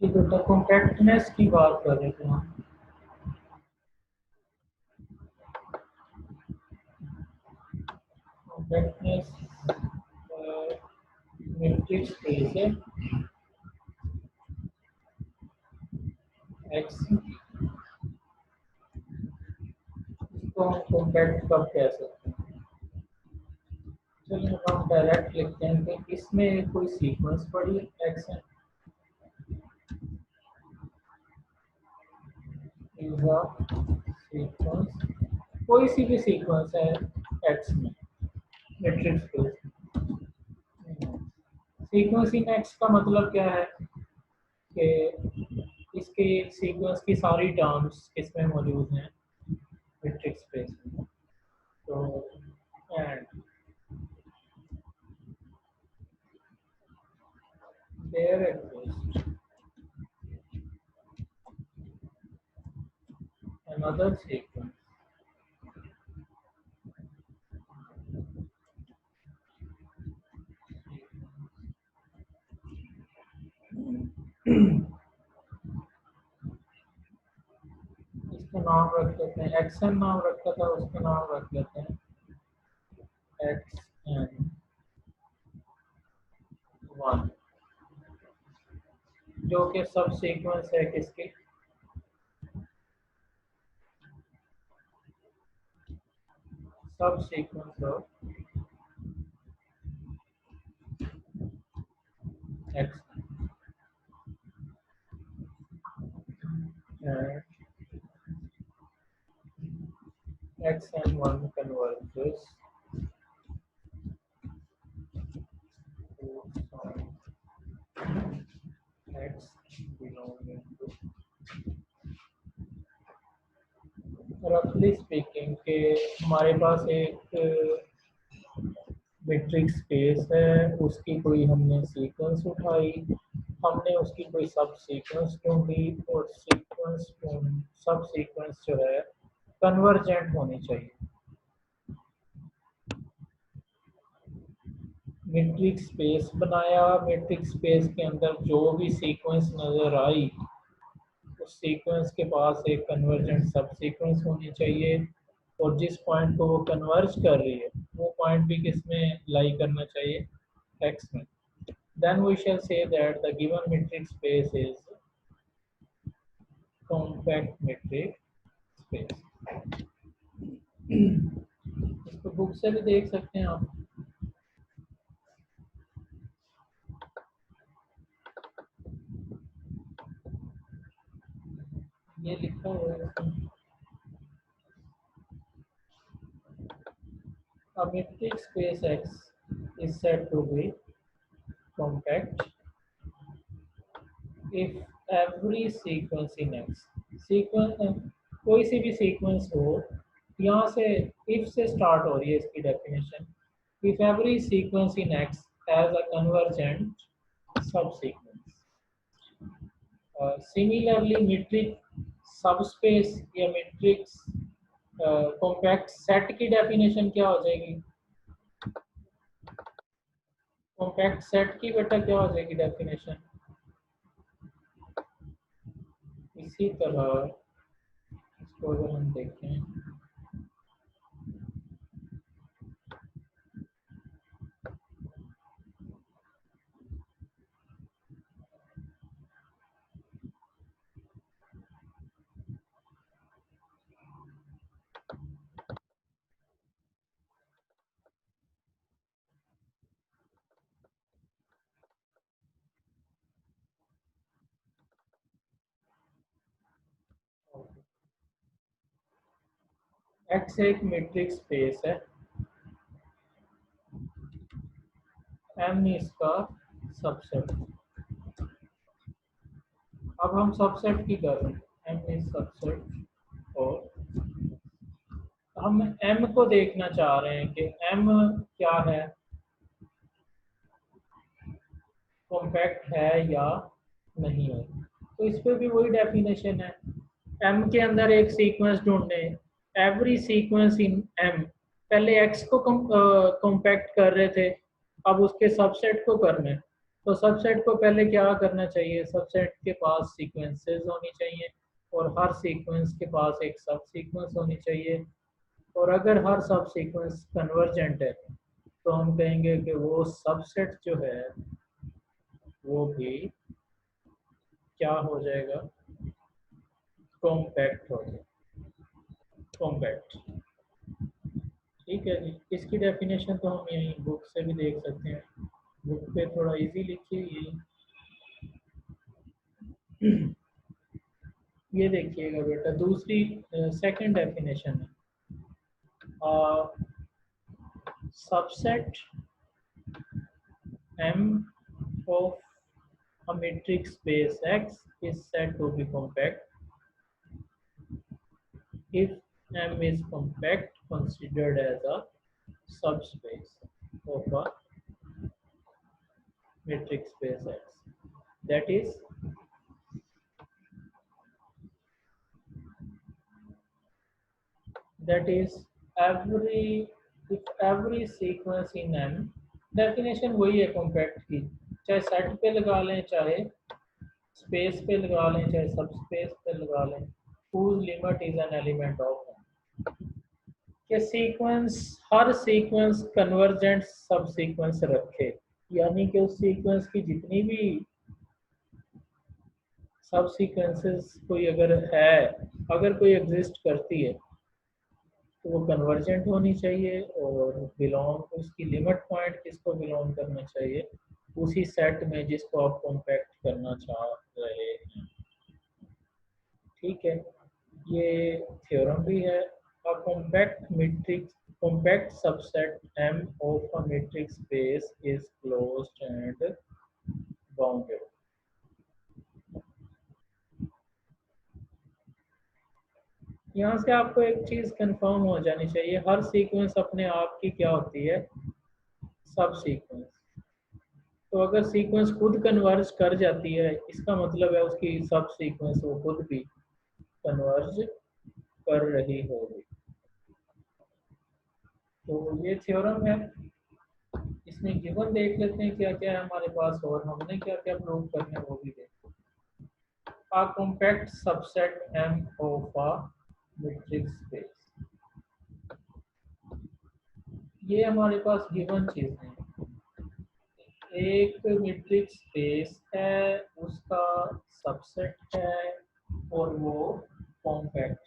ये बेटा कॉम्पैक्टनेस की बात कर रहे थे हम। कॉम्पैक्टनेस मैट्रिक्स स्पेस है एक्स, इसको हम कॉम्पैक्ट कब कह सकते हैं? चलिए हम डायरेक्ट लिखते हैं कि इसमें कोई सीक्वेंस पड़ी एक्स है, इज अ सीक्वेंस, कोई सी भी सीक्वेंस है एक्स में matrix space. Sequence in x का मतलब क्या है कि इसके सीक्वेंस की सारी टर्म्स किसमें मौजूद हैं, मैट्रिक्स स्पेस में। तो and there exist another sequence इसका नाम रख देते हैं एक्सन, नाम रखा था उसका नाम रख देते हैं एक्स एन वन, जो कि सब सीक्वेंस है किसकी, subsequence of x and x n one converges to x belonging to, रफली स्पीकिंग के हमारे पास एक मैट्रिक्स स्पेस है, उसकी कोई हमने सीक्वेंस उठाई, हमने उसकी कोई सब सीक्वेंस ढूंढी और सीक्वेंस सब सीक्वेंस जो है कन्वर्जेंट होनी चाहिए। मैट्रिक्स स्पेस बनाया, मैट्रिक्स स्पेस के अंदर जो भी सीक्वेंस नजर आई उस सीक्वेंस के पास एक कन्वर्जेंट सब सीक्वेंस होनी चाहिए, और जिस पॉइंट को वो कन्वर्ज कर रही है वो पॉइंट भी किस में लाई करना चाहिए, एक्स में। Then we shall say that the given metric space is compact metric space. इसको बुक से भी देख सकते हैं आप। ये लिखा हुआ है इसमें। A metric space X is said to be compact if every sequence in X, sequence कोई सी भी सीक्वेंस हो, यहाँ से if से स्टार्ट हो रही है इसकी definition, if every sequence in X has a convergent subsequence. Similarly metric subspace या मैट्रिक्स कॉम्पैक्ट सेट की डेफिनेशन क्या हो जाएगी, कॉम्पैक्ट सेट की बेटा क्या हो जाएगी डेफिनेशन, इसी तरह इसको अगर हम देखें एक्स एक मैट्रिक्स स्पेस है, एम इसका सबसेट, अब हम सबसेट की कर रहे हैं, एम इज सबसेट, और हम एम को देखना चाह रहे हैं कि एम क्या है, कॉम्पैक्ट है या नहीं है। तो इस पे भी वही डेफिनेशन है, एम के अंदर एक सीक्वेंस ढूंढने, एवरी सीक्वेंस इन एम, पहले एक्स को कॉम्पैक्ट कर रहे थे, अब उसके सबसेट को करना है, तो सबसेट को पहले क्या करना चाहिए, सबसेट के पास सीक्वेंसेस होनी चाहिए और हर सीक्वेंस के पास एक सब सीक्वेंस होनी चाहिए। और अगर हर सब सीक्वेंस कन्वर्जेंट है तो हम कहेंगे कि वो सबसेट जो है वो भी क्या हो जाएगा, कॉम्पैक्ट हो जाएगा, कॉम्पैक्ट। ठीक है जी, इसकी डेफिनेशन तो हम यहीं बुक से भी देख सकते हैं, बुक पे थोड़ा इजी लिखी हुई है। ये देखिएगा बेटा, दूसरी सेकंड डेफिनेशन है, subset M of a metric space X is said to be compact if M is compact considered as a subspace of a metric space X. That is, every if every sequence in M, definition वही है compact की, चाहे set पे लगा लें, चाहे space पे लगा लें, चाहे सब स्पेस पे लगा लें, whose limit is an element of M, कि सीक्वेंस, हर सीक्वेंस कन्वर्जेंट सब सीक्वेंस रखे, यानी कि उस सीक्वेंस की जितनी भी सब सीक्वेंसेस कोई अगर है, अगर कोई एग्जिस्ट करती है तो वो कन्वर्जेंट होनी चाहिए और बिलोंग, उसकी लिमिट पॉइंट किसको बिलोंग करना चाहिए, उसी सेट में जिसको आप कॉम्पैक्ट करना चाह रहे हैं। ठीक है, ये थ्योरम भी है। अ compact matrix, compact subset M of a metric space is closed and bounded. यहाँ से आपको एक चीज कंफर्म हो जानी चाहिए, हर सीक्वेंस अपने आप की क्या होती है, सब सीक्वेंस। तो अगर सीक्वेंस खुद कन्वर्ज कर जाती है, इसका मतलब है उसकी सब सीक्वेंस वो खुद भी कन्वर्ज कर रही होगी। तो ये थ्योरम है, इसमें गिवन देख लेते हैं क्या क्या है हमारे पास और हमने क्या क्या प्रूव करना है वो भी देखते हैं। A compact subset M of a metric space, ये हमारे पास गिवन चीज है, एक मीट्रिक स्पेस है, उसका सबसेट है और वो कॉम्पैक्ट,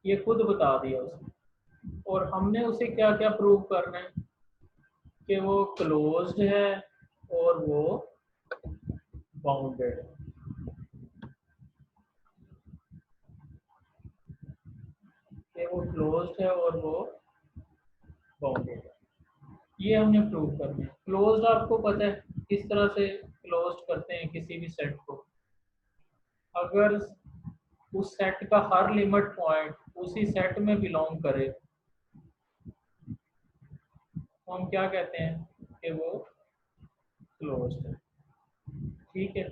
ये खुद बता दिया उसने। और हमने उसे क्या क्या प्रूव करना है, कि वो क्लोज्ड है और वो बाउंडेड है। कि वो क्लोज्ड है और वो बाउंडेड है, ये हमने प्रूव करना है। क्लोज्ड आपको पता है किस तरह से क्लोज्ड करते हैं किसी भी सेट को, अगर उस सेट का हर लिमिट पॉइंट उसी सेट में बिलोंग करे तो हम क्या कहते हैं कि वो क्लोज्ड है। ठीक है,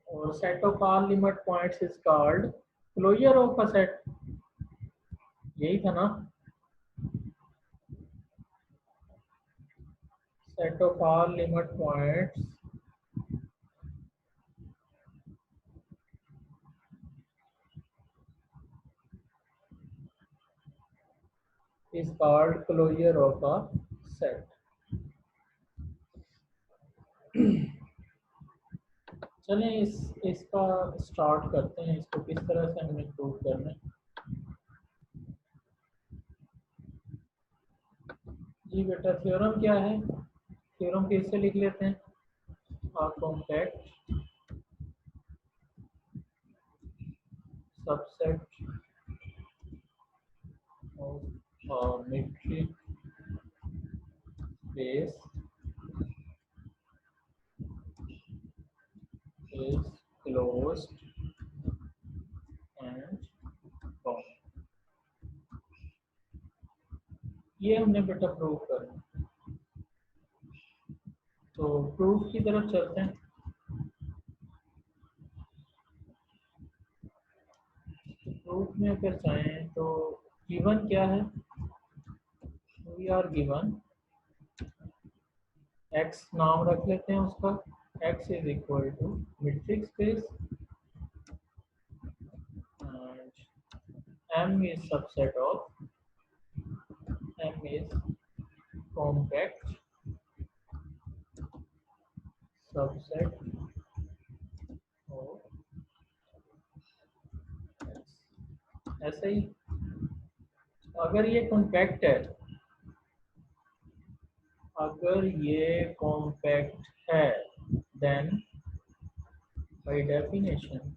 और set of all limit points is called closure of a set, यही था ना, set of all limit points is called closure of a set. चलें इसका स्टार्ट करते हैं, इसको किस तरह से हमें प्रूव करना है। जी बेटा, थ्योरम क्या है, थ्योरम फिर से लिख लेते हैं। A compact subset of a metric space is closed and bound, ये हमने बेटा प्रूव करना। तो प्रूफ की तरफ चलते हैं। तो प्रूफ में अगर चाहें तो गिवन क्या है, वी आर गिवन एक्स नाम रख लेते हैं उसका, X is equal to metric space and M is subset of, M is compact subset of X. ऐसे ही अगर ये कॉम्पैक्ट है, अगर ये कॉम्पैक्ट है देन बाय डेफिनेशन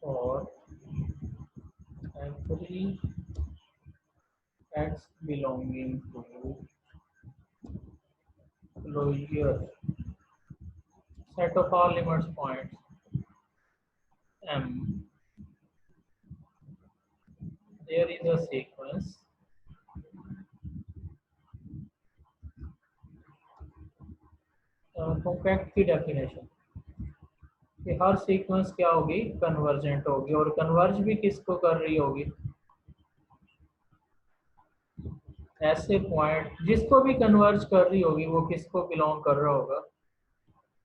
और every x belonging to closure set of all limits points m, there is a sequence compact की डेफिनेशन कि हर सीक्वेंस क्या होगी, कन्वर्जेंट होगी, और कन्वर्ज भी किसको कर रही होगी, ऐसे पॉइंट जिसको भी कन्वर्ज कर रही होगी वो किसको बिलोंग कर रहा होगा,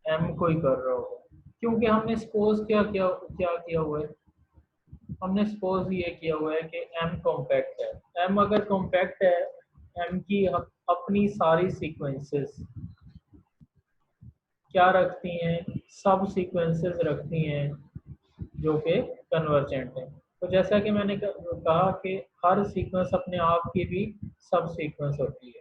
एम को ही कर रहा होगा। क्योंकि हमने सपोज क्या किया, क्या किया हुआ है, हमने सपोज ये किया हुआ है कि एम कॉम्पैक्ट है। एम अगर कॉम्पैक्ट है, एम की अपनी सारी सीक्वेंसेस क्या रखती हैं, सब सीक्वेंसेस रखती हैं जो कि कन्वर्जेंट है। तो जैसा कि मैंने कहा कि हर सीक्वेंस अपने आप की भी सब सीक्वेंस होती है,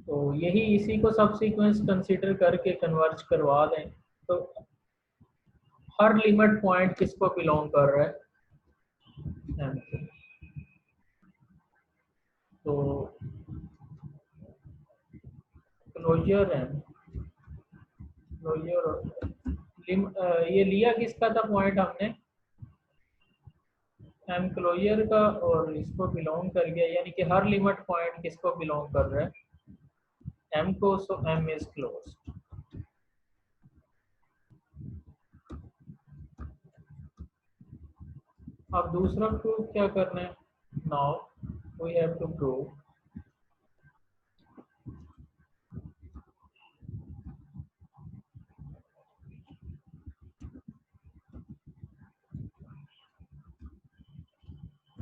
तो यही इसी को सब सीक्वेंस कंसीडर करके कन्वर्ज करवा दें। तो हर लिमिट पॉइंट किसको बिलोंग कर रहा है, एम को। तो क्लोजर एम, क्लोजर ये लिया किसका था पॉइंट हमने, एम क्लोजर का, और इसको बिलोंग कर गया, यानी कि हर लिमिट पॉइंट किसको बिलोंग कर रहा है, एम को। So M is close. अब दूसरा प्रूफ क्या करना है, now we have to prove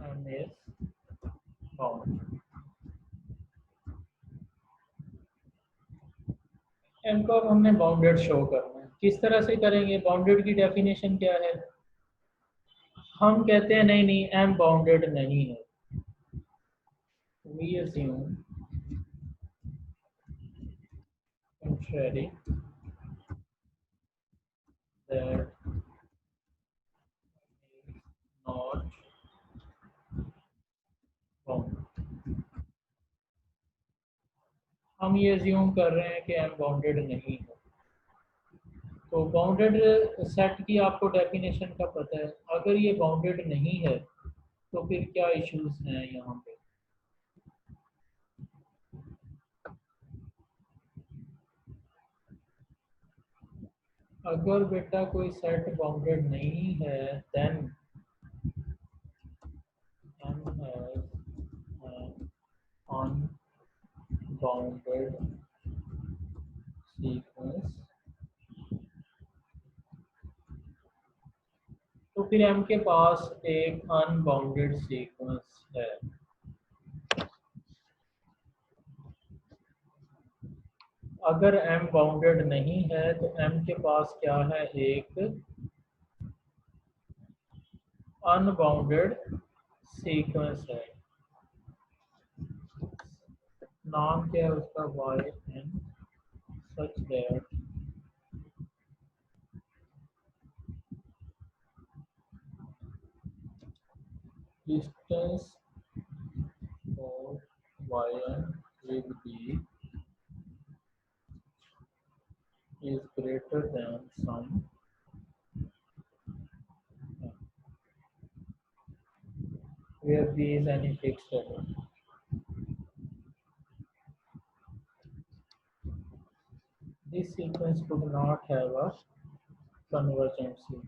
M is bound. M को अब हमने बाउंडेड शो करना है। किस तरह से करेंगे, बाउंडेड की डेफिनेशन क्या है, हम कहते हैं नहीं नहीं एम बाउंडेड नहीं है, we assume contrary that is not bound। हम ये assume कर रहे हैं कि एम बाउंडेड नहीं है। तो बाउंडेड सेट की आपको डेफिनेशन का पता है, अगर ये बाउंडेड नहीं है तो फिर क्या इश्यूज हैं यहाँ पे। अगर बेटा कोई सेट बाउंडेड नहीं है then M has unbounded sequence, तो फिर एम के पास एक अनबाउंडेड सीक्वेंस है। अगर एम बाउंडेड नहीं है तो एम के पास क्या है, एक अनबाउंडेड सीक्वेंस है। नाम क्या है उसका, y n, such that distance of y n with b is greater than some where b is any fixed value। This sequence do not have a convergency.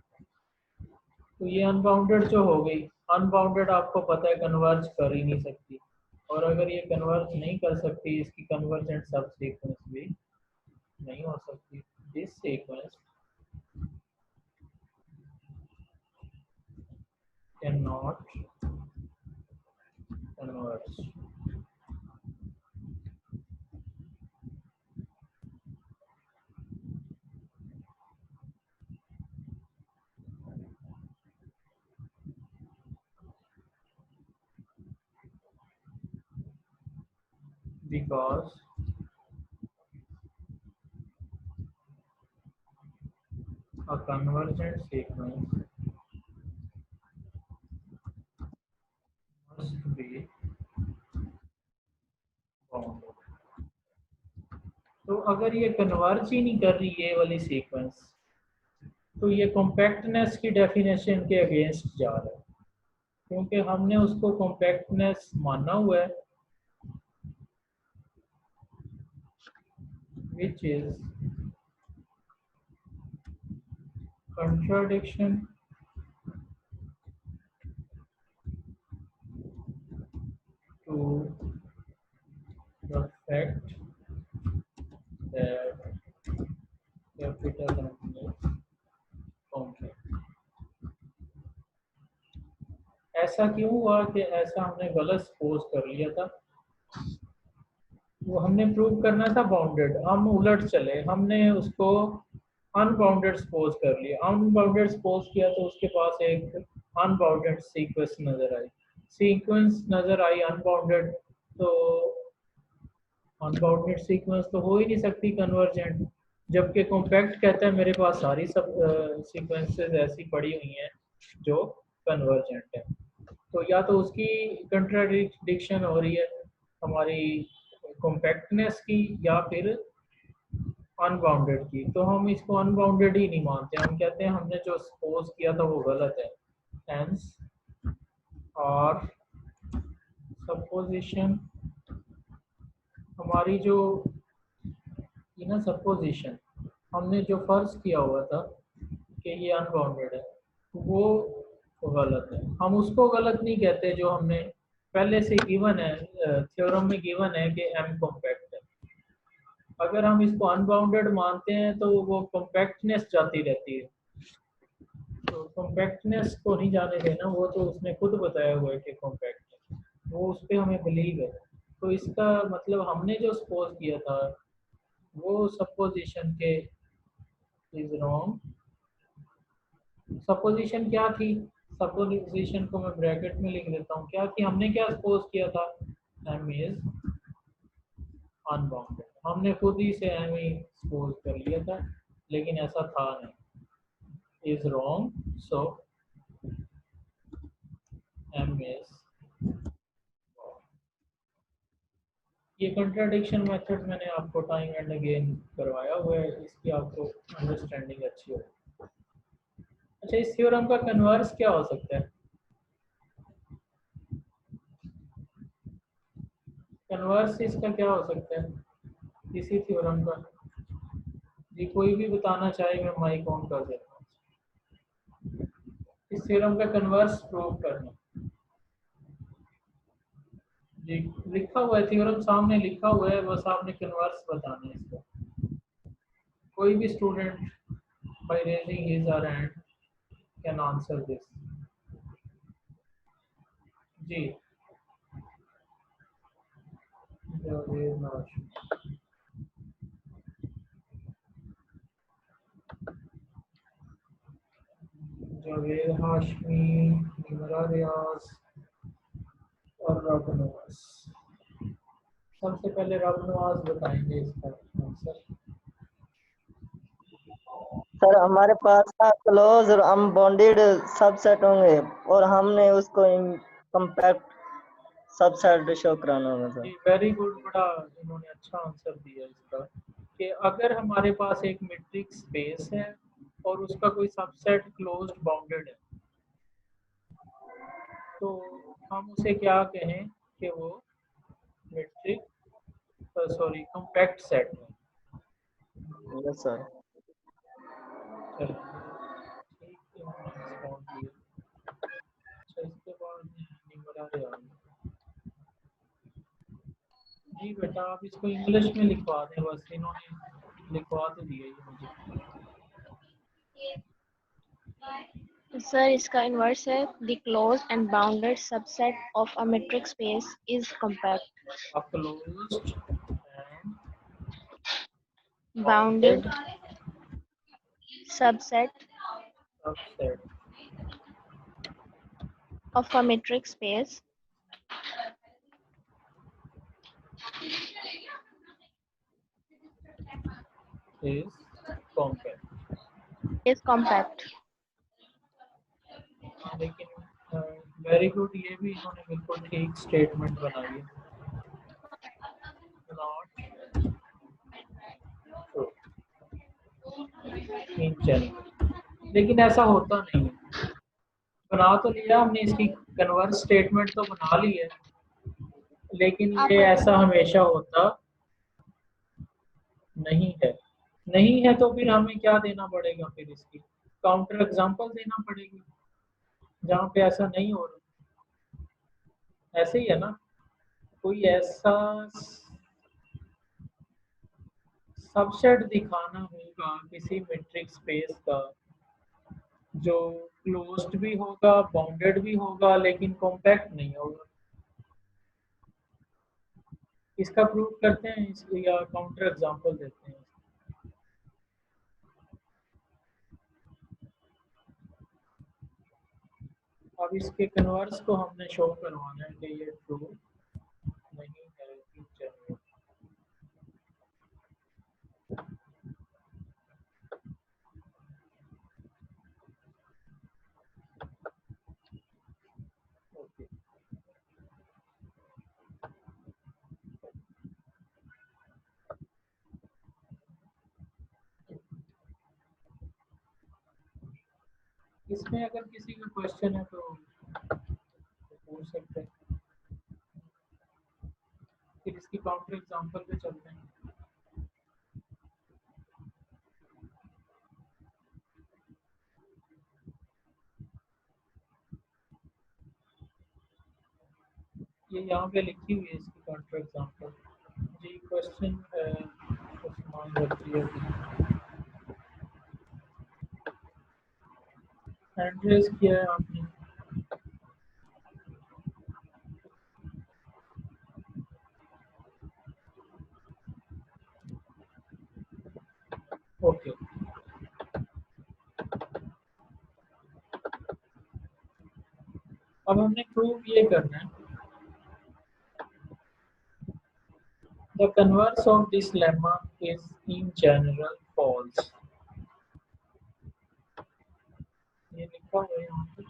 तो ये अनबाउंडेड जो हो गई, अनबाउंडेड आपको पता है कन्वर्ज कर ही नहीं सकती, और अगर ये कन्वर्ज नहीं कर सकती इसकी कन्वर्जेंट सब सीक्वेंस भी नहीं हो सकती। This sequence can not converge. Because a convergent sequence must be bounded। तो अगर ये कन्वर्ज ही नहीं कर रही ये वाली सीक्वेंस, तो ये कॉम्पैक्टनेस की डेफिनेशन के अगेंस्ट जा रहा है, क्योंकि हमने उसको कॉम्पैक्टनेस माना हुआ है, which is contradiction to the fact that capital M is complex। ऐसा क्यों हुआ कि ऐसा हमने गलत सपोज कर लिया था, वो हमने प्रूव करना था बाउंडेड, हम उलट चले, हमने उसको अनबाउंडेड सपोज कर लिया। अनबाउंडेड सपोज किया तो उसके पास एक अनबाउंडेड सीक्वेंस नजर आई, सीक्वेंस नजर आई अनबाउंडेड, तो अनबाउंडेड सीक्वेंस तो हो ही नहीं सकती कन्वर्जेंट, जबकि कॉम्पैक्ट कहता है मेरे पास सारी सब सीक्वेंसेस ऐसी पड़ी हुई हैं जो कन्वर्जेंट है। तो या तो उसकी कंट्राडिक्शन हो रही है हमारी कॉम्पैक्टनेस की, या फिर अनबाउंडेड की। तो हम इसको अनबाउंडेड ही नहीं मानते, हम कहते हैं हमने जो सपोज किया था वो गलत है। हेंस और सपोजिशन, हमारी जो ना सपोजिशन, हमने जो फर्ज किया हुआ था कि ये अनबाउंडेड है, वो गलत है। हम उसको गलत नहीं कहते जो हमने पहले से गिवन है, थ्योरम में गिवन है कि एम कॉम्पैक्ट है। अगर हम इसको अनबाउंडेड मानते हैं तो वो कॉम्पैक्टनेस जाती रहती है, तो कॉम्पैक्टनेस को नहीं जाने देना, वो तो उसने खुद बताया हुआ है कि कॉम्पैक्ट है, वो उस पर हमें बिलीव है। तो इसका मतलब हमने जो सपोज किया था वो सपोजिशन के इज रॉन्ग। सपोजिशन क्या थी, सपोजिशन को मैं ब्रैकेट में लिख देता हूँ, क्या थी, हमने क्या सपोज किया था, एम इज अनबाउंडेड, हमने खुद ही से एम ही सपोज कर लिया था, लेकिन ऐसा था नहीं, is wrong, so M is. ये कंट्राडिक्शन मेथड मैंने आपको टाइम एंड अगेन करवाया हुआ है, इसकी आपको अंडरस्टैंडिंग अच्छी हो। अच्छा, इस थ्योरम का कन्वर्स क्या हो सकता है, कन्वर्स इसका क्या हो सकता है इसी थ्योरम का? जी कोई भी बताना चाहे, मैं माइक ऑन कर देता हूँ। इस थ्योरम का कन्वर्स प्रूव करना। जी लिखा हुआ है, थ्योरम सामने लिखा हुआ है, बस आपने कन्वर्स बताना है इसका। कोई भी स्टूडेंट बाय रेजिंग हिज और हैंड कैन आंसर दिस। जी जावेद हाशमी, निमरा रियाज और रब नवाज। सबसे पहले रब नवाज बताएंगे इसका आंसर। सर हमारे पास क्लोज और अनबाउंडेड सबसेट होंगे और हमने उसको कॉम्पैक्ट सबसेट शो कराना होगा सर। जी वेरी गुड, बड़ा इन्होंने अच्छा आंसर दिया इसका, कि अगर हमारे पास एक मैट्रिक्स स्पेस है और उसका कोई सबसेट क्लोज्ड बाउंडेड है, तो हम उसे क्या कहें कि वो मैट्रिक्स सॉरी कॉम्पैक्ट सेट है। Yes sir. चलो ठीक है, हमने रिस्पॉन्ड किया। अच्छा इसके बाद न्यूमरल आ गया। जी बेटा आप इसको इंग्लिश में लिखवा दें, बस इन्होंने लिखवा तो दिया ये मुझे। सर इसका इन्वर्स है the close and bounded subset of a metric space is compact. A closed and bounded bounded subset subset of a metric space is compact। Is compact. लेकिन वेरी गुड, ये भी इन्होंने बिल्कुल ठीक स्टेटमेंट बनाई है। नॉट ट्रू इन जनरल, लेकिन ऐसा होता नहीं है। बना तो लिया हमने, इसकी कन्वर्स स्टेटमेंट तो बना ली है, लेकिन ये ऐसा हमेशा होता नहीं है। नहीं है तो फिर हमें क्या देना पड़ेगा, फिर इसकी काउंटर एग्जांपल देना पड़ेगी जहाँ पे ऐसा नहीं हो रहा। ऐसे ही है ना, कोई ऐसा सबसेट दिखाना होगा किसी मैट्रिक्स स्पेस का जो क्लोज्ड भी होगा, बाउंडेड भी होगा, लेकिन कॉम्पैक्ट नहीं होगा। इसका प्रूफ करते हैं इसको, या काउंटर एग्जांपल देते हैं। अब इसके कन्वर्स को हमने शो करवाना है कि ये ट्रू नहीं है इन जनरल। ओके, इसमें अगर किसी का क्वेश्चन है तो पूछ सकते हैं। फिर इसकी काउंटर एग्जांपल पे चलते हैं। ये यहाँ पे लिखी हुई है इसकी काउंटर एग्जांपल। जी क्वेश्चन उस्मान रखी है, एड्रेस किया है आपने। ओके, अब हमने प्रूव ये करना है the converse of this lemma is in general false. ये लिखा हुआ है यहाँ पे।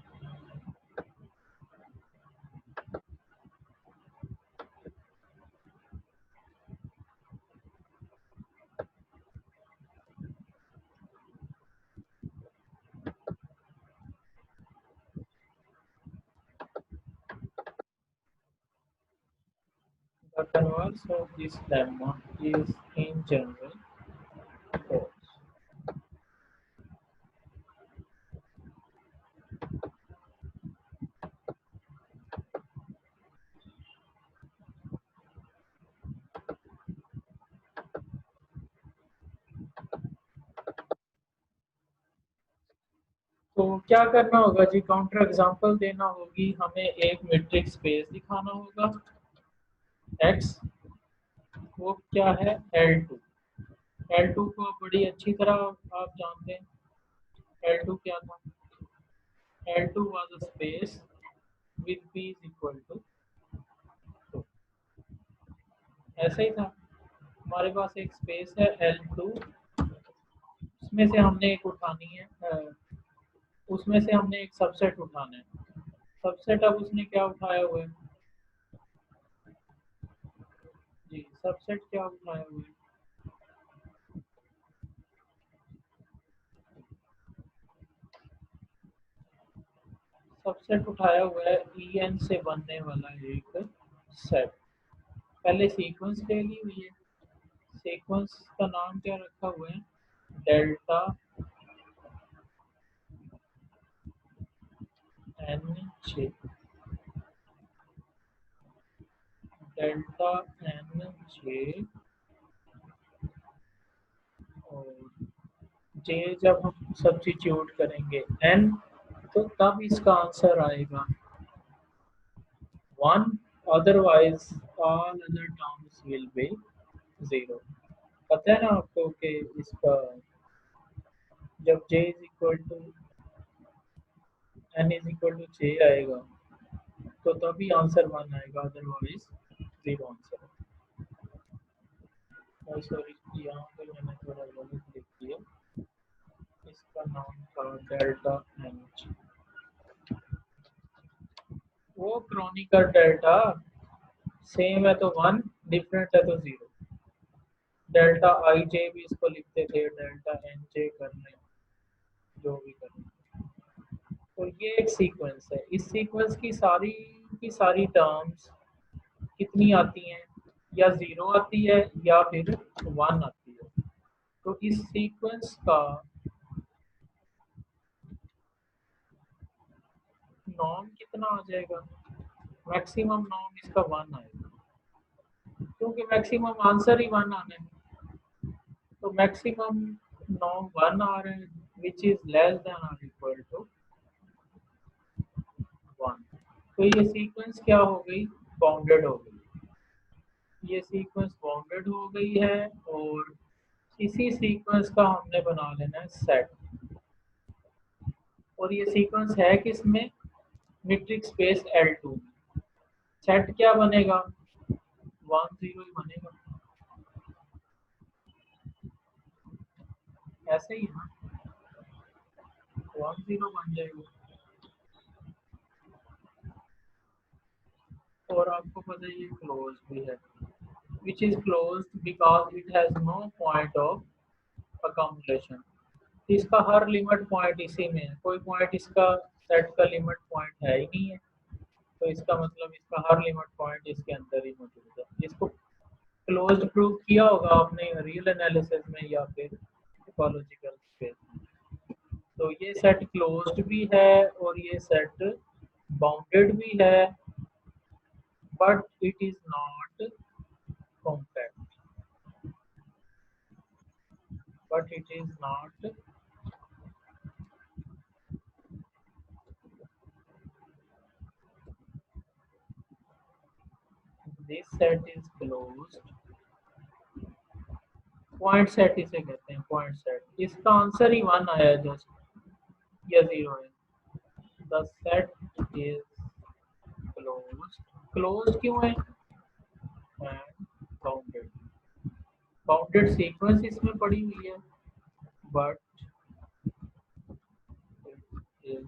The converse of this lemma is in general false। तो क्या करना होगा जी, काउंटर एग्जांपल देना होगी हमें। एक मैट्रिक्स स्पेस दिखाना होगा x, वो क्या है L2। L2 को बड़ी अच्छी तरह आप जानते हैं। L2 क्या था? L2 was a space with p is equal to 2। ऐसा ही था, हमारे पास एक स्पेस है L2, उसमें से हमने एक उठानी है, उसमें से हमने एक सबसेट उठाना है। सबसेट अब उसने क्या उठाया हुआ है जी, सबसेट क्या उठाया हुआ है? सबसेट उठाया हुआ है En से बनने वाला एक सेट। पहले सीक्वेंस ले ली हुई है, सीक्वेंस का नाम क्या रखा हुआ है? Delta n j, delta n j, और जे जब हम सब्स्टिट्यूट करेंगे एन, तो तब इसका आंसर आएगा 1, otherwise all other terms will be 0। पता है ना आपको कि इसका जब j is equal to n is equal to j आएगा तो तभी आंसर 1 आएगा, अदरवाइज 0 आंसर है। सॉरी, यहाँ पे मैंने थोड़ा गलत लिख दिया, इसका नाम था डेल्टा एन। वो क्रॉनिकल डेल्टा सेम है तो 1, डिफरेंट है तो 0। डेल्टा आई जे भी इसको लिखते थे, डेल्टा एन जे करने, जो भी करने। तो ये एक सीक्वेंस है, इस सीक्वेंस की सारी टर्म्स कितनी आती हैं? या 0 आती है या फिर 1 आती है। तो इस सीक्वेंस का नॉर्म कितना आ जाएगा? मैक्सिमम नॉर्म इसका 1 आएगा, क्योंकि मैक्सिमम आंसर ही 1 आना है। तो मैक्सिमम नॉर्म 1 आ रहे हैं, विच इज लेस देन और इक्वल टू 1। तो ये सीक्वेंस क्या हो गई? बाउंडेड हो गई। ये सीक्वेंस बाउंडेड हो गई है, और इसी सीक्वेंस का हमने बना लेना है सेट। और ये सीक्वेंस है किसमें? मीट्रिक स्पेस L2 में। सेट क्या बनेगा? 1 0 ही बनेगा, ऐसे ही ना, 1 0 बन जाएगा। और आपको पता है ये क्लोज भी है, which is closed because it has no point of accumulation। इसका हर लिमिट पॉइंट इसी में है, कोई पॉइंट इसका सेट का लिमिट पॉइंट है ही नहीं है। तो इसका मतलब इसका हर लिमिट पॉइंट इसके अंदर ही मौजूद है। इसको क्लोज्ड प्रूव किया होगा आपने रियल एनालिसिस में या फिर टोपोलॉजिकल स्पेस में। तो ये सेट क्लोज्ड भी है और ये सेट बाउंडेड भी है, but it is not compact, but it is not, this set is closed। Point set इसे कहते हैं, पॉइंट सेट। इसका आंसर ही 1 आया जस्ट, या 0 है। The set is closed. Closed क्यों है? And bounded. बाउंडेड सीक्वेंस इसमें पड़ी हुई है, but it is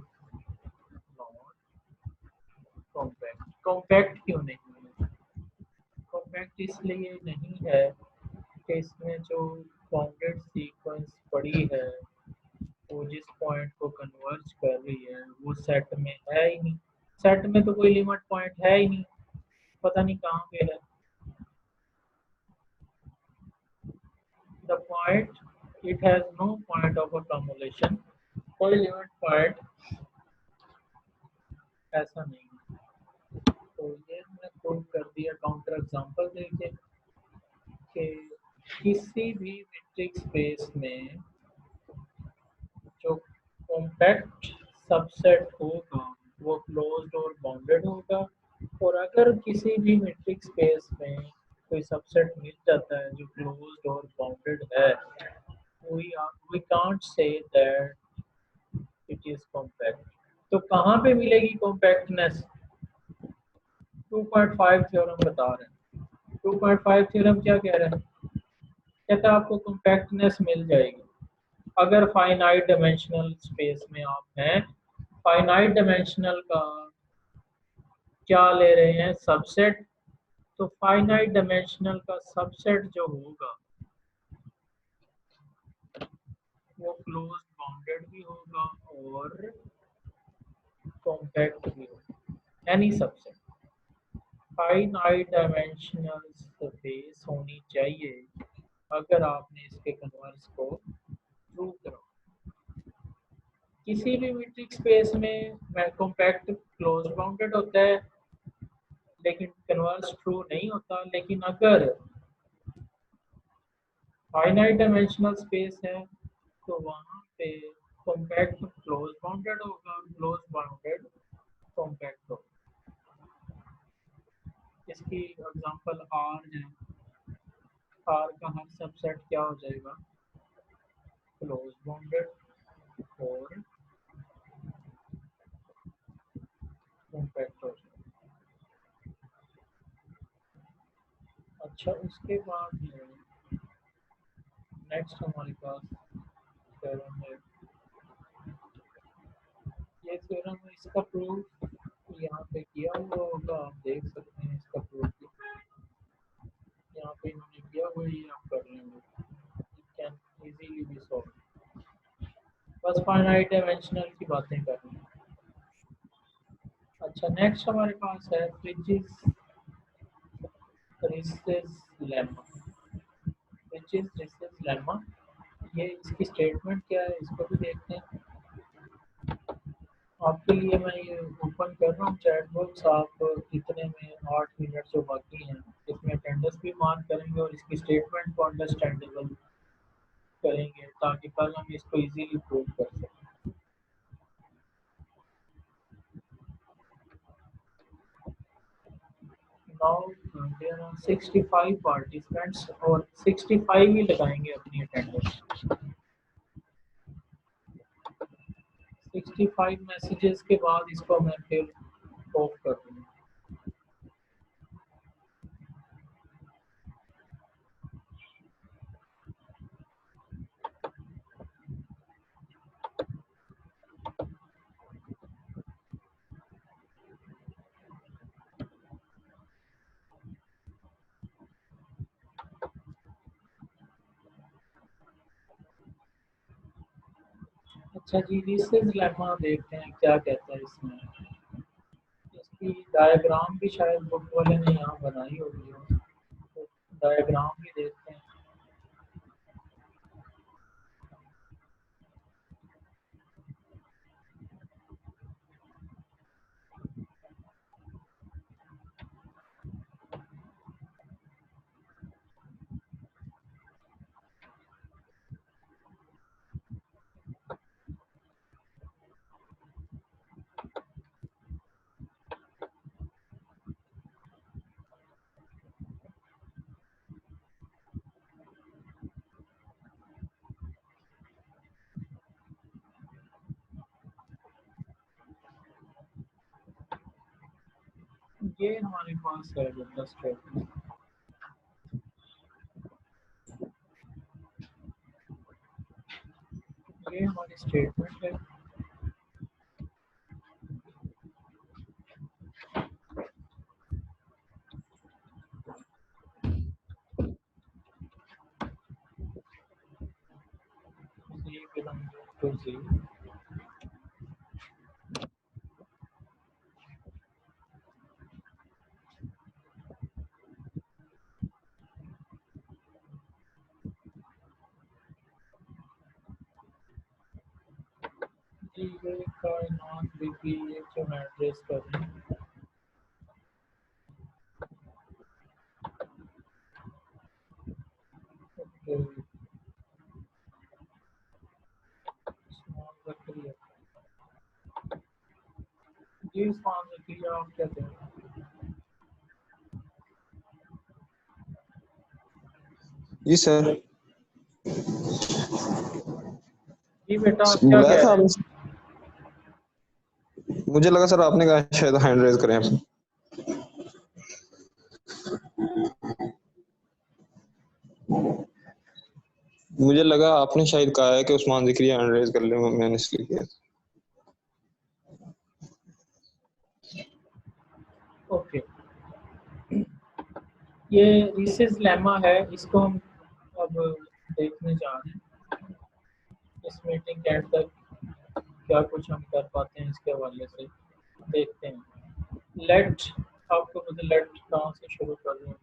not compact. Compact क्यों नहीं है? कॉम्पैक्ट इसलिए नहीं है कि इसमें जो बाउंडेड सीक्वेंस पड़ी है वो जिस पॉइंट को कन्वर्ज कर रही है वो सेट में है ही नहीं। सेट में तो कोई लिमिट पॉइंट है ही नहीं, पता नहीं कहाँ पे है। The point, it has no point of accumulation, कोई लिमिट पॉइंट ऐसा नहीं है। तो ये मैंने प्रूव कर दिया काउंटर एग्जांपल देके कि किसी भी मीट्रिक स्पेस में जो कॉम्पैक्ट सबसेट होगा वो क्लोज्ड और बाउंडेड होगा। और अगर किसी भी मीट्रिक स्पेस में कोई सबसेट मिल जाता है जो क्लोज्ड और बाउंडेड है, we can't say that it is compact। तो कहाँ पे मिलेगी कॉम्पैक्टनेस? 2.5 थ्योरम बता रहे हैं। 2.5 थ्योरम क्या कह रहा है? कहता है आपको कॉम्पैक्टनेस मिल जाएगी अगर फाइनाइट डायमेंशनल स्पेस में आप हैं। फाइनाइट डायमेंशनल का क्या ले रहे हैं? सबसेट। तो फाइनाइट डायमेंशनल का सबसेट जो होगा वो क्लोज बाउंडेड भी होगा और कॉम्पैक्ट भी होगा। Any subset finite dimensional space होनी चाहिए अगर आपने इसके कन्वर्स को प्रूव करो। किसी भी मीट्रिक स्पेस में कॉम्पैक्ट क्लोज बाउंडेड होता है लेकिन कन्वर्स ट्रू नहीं होता। लेकिन अगर फाइनाइट डायमेंशनल स्पेस है तो वहाँ पे कॉम्पैक्ट क्लोज बाउंडेड होगा, क्लोज बाउंडेड कॉम्पैक्ट होगा। इसकी एग्जांपल आर है, आर का हर सबसेट क्या हो जाएगा, क्लोज बाउंडेड और कॉम्पैक्ट हो जाएगा। अच्छा, उसके बाद नेक्स्ट हमारे पास थ्योरम है। ये थ्योरम है, इसका प्रूफ यहाँ पे किया हुआ होगा, आप देख सकते हैं इसका प्रूफ यहाँ पे इन्होंने किया हुआ, ये आप कर लेंगे, कैन इजीली बी सॉल्व। बस फाइनाइट डायमेंशनल की बातें कर रहे हैं। अच्छा, नेक्स्ट हमारे पास है फ्रिजिस रिसेस लेमा। फ्रिजिस रिसेस लेमा, ये इसकी स्टेटमेंट क्या है इसको भी देखते हैं। आपके लिए मैं ये ओपन कर रहा हूँ चैट बॉक्स, आप इतने में 8 मिनट जो बाकी हैं इसमें अटेंडेंस भी मार्क करेंगे और इसकी स्टेटमेंट को अंडरस्टैंडेबल करेंगे ताकि कल हम इसको इजीली प्रूव कर सकें। नाउ देयर आर 65 पार्टिसिपेंट्स और 65 ही लगाएंगे अपनी अटेंडेंस। 65 मैसेजेस के बाद इसको मैं फिर ऑफ कर दूँगा। अच्छा जी, रिसेस लेमा देखते हैं क्या कहता है इसमें। इसकी डायग्राम भी शायद बुक वाले ने यहाँ बनाई होगी, तो डायग्राम भी देखते हैं। ये हमारे पास है बंदा स्टेटमेंट। ये हमारी स्टेटमेंट है। जी बिलोंग टू जी। जी ये कायनात बिगी ये जो मैं एड्रेस कर रही हूँ। ओके, उस्मान ज़करिया। जी उस्मान ज़करिया, आप क्या कह रहे हैं? जी सर, जी बेटा, आप क्या बुलाया कह था रहे हैं? आपने? मुझे लगा सर आपने कहा शायद हैंड रेज करें आप। मुझे लगा आपने शायद कहा है कि उस्मान ज़िक्रिया हैंड रेज कर ले, मैंने इसलिए किया। ओके, ये रिसेस लेमा है, इसको हम अब देखने जा रहे हैं। इस मीटिंग के एंड तक क्या कुछ हम कर पाते हैं इसके हवाले से देखते हैं। लेट, आपको मुझे लेट कहाँ से शुरू कर रहे हैं।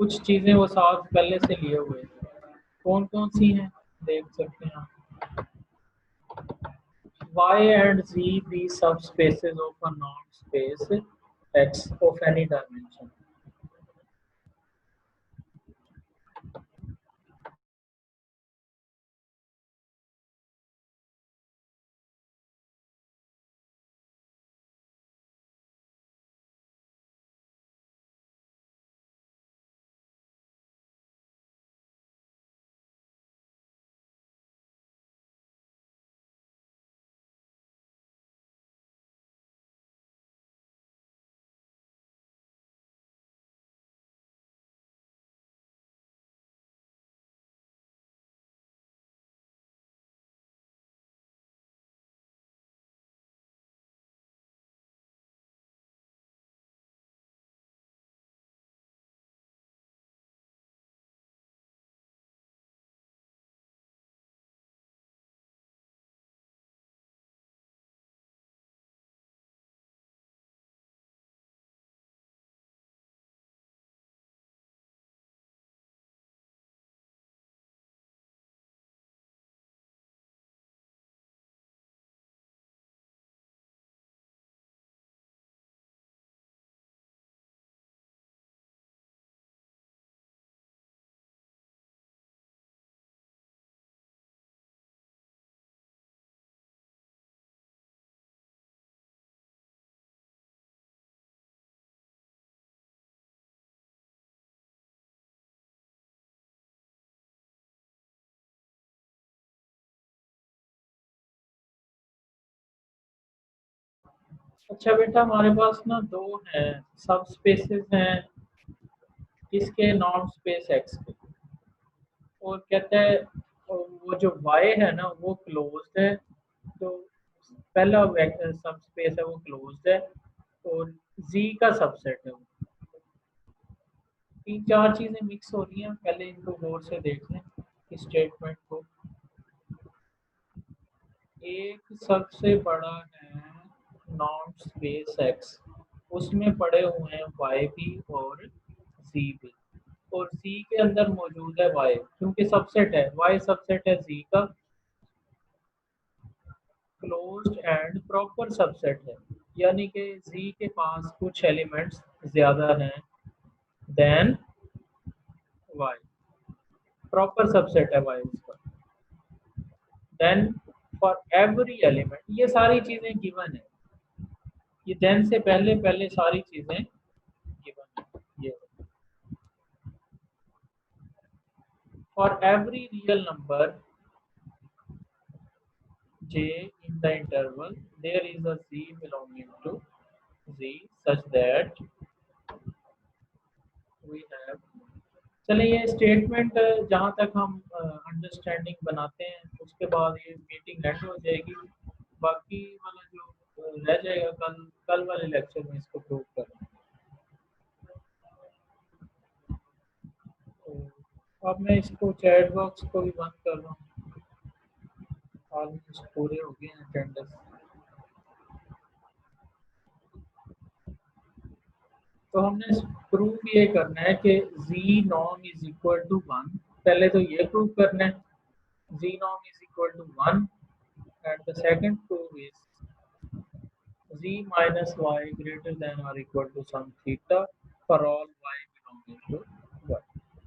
कुछ चीजें वो साथ पहले से लिए हुए हैं। कौन कौन सी हैं देख सकते हैं आप। Y and Z be subspaces of a non-space X of any dimension. अच्छा बेटा, हमारे पास ना दो हैं सब स्पेसेस हैं किसके, नॉन स्पेस एक्स के। और कहता है वो जो y है ना वो क्लोज्ड है, तो पहला सब स्पेस है वो क्लोज्ड है, और z का सबसेट है वो। तीन चार चीजें मिक्स हो रही हैं, पहले इनको गौर से देख लें इस स्टेटमेंट को। एक सबसे बड़ा है नॉन स्पेस एक्स, उसमें पड़े हुए हैं y भी और z भी, और z के अंदर मौजूद है y, क्योंकि सबसेट है y, सबसेट है z का, क्लोज्ड एंड प्रॉपर सबसेट है, यानी कि z के पास कुछ एलिमेंट्स ज्यादा हैं देन y, प्रॉपर सबसेट है y उसका। देन फॉर एवरी एलिमेंट, ये सारी चीजें गिवन है, ये देन से पहले पहले सारी चीजें गिवन है। ये for every real number j in the interval there is a z belonging to z such that we have, चलिए ये स्टेटमेंट जहाँ तक हम अंडरस्टैंडिंग बनाते हैं उसके बाद ये मीटिंग एंड हो जाएगी। बाकी वाला जो रह जाएगा कल कल वाले लेक्चर में इसको प्रूव करना। तो अब मैं इसको चैट बॉक्स को भी बंद कर रहा हूँ, ऑलमोस्ट पूरे हो गए हैं अटेंडेंस। तो हमने प्रूव ये करना है कि z norm is equal to 1, पहले तो ये प्रूव करना है z norm is equal to 1, and the second prove is z minus y greater than or equal to some theta for all y belonging to y।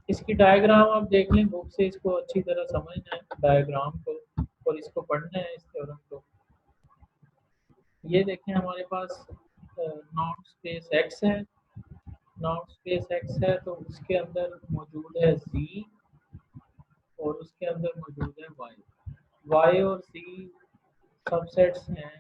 इसकी diagram आप देख लें book से, इसको अच्छी तरह समझना है डायग्राम को और इसको पढ़ना है इस थ्योरम को। ये देखें हमारे पास नॉन स्पेस x है, नॉन स्पेस x है तो उसके अंदर मौजूद है z और उसके अंदर मौजूद है y। y और z सबसेट्स हैं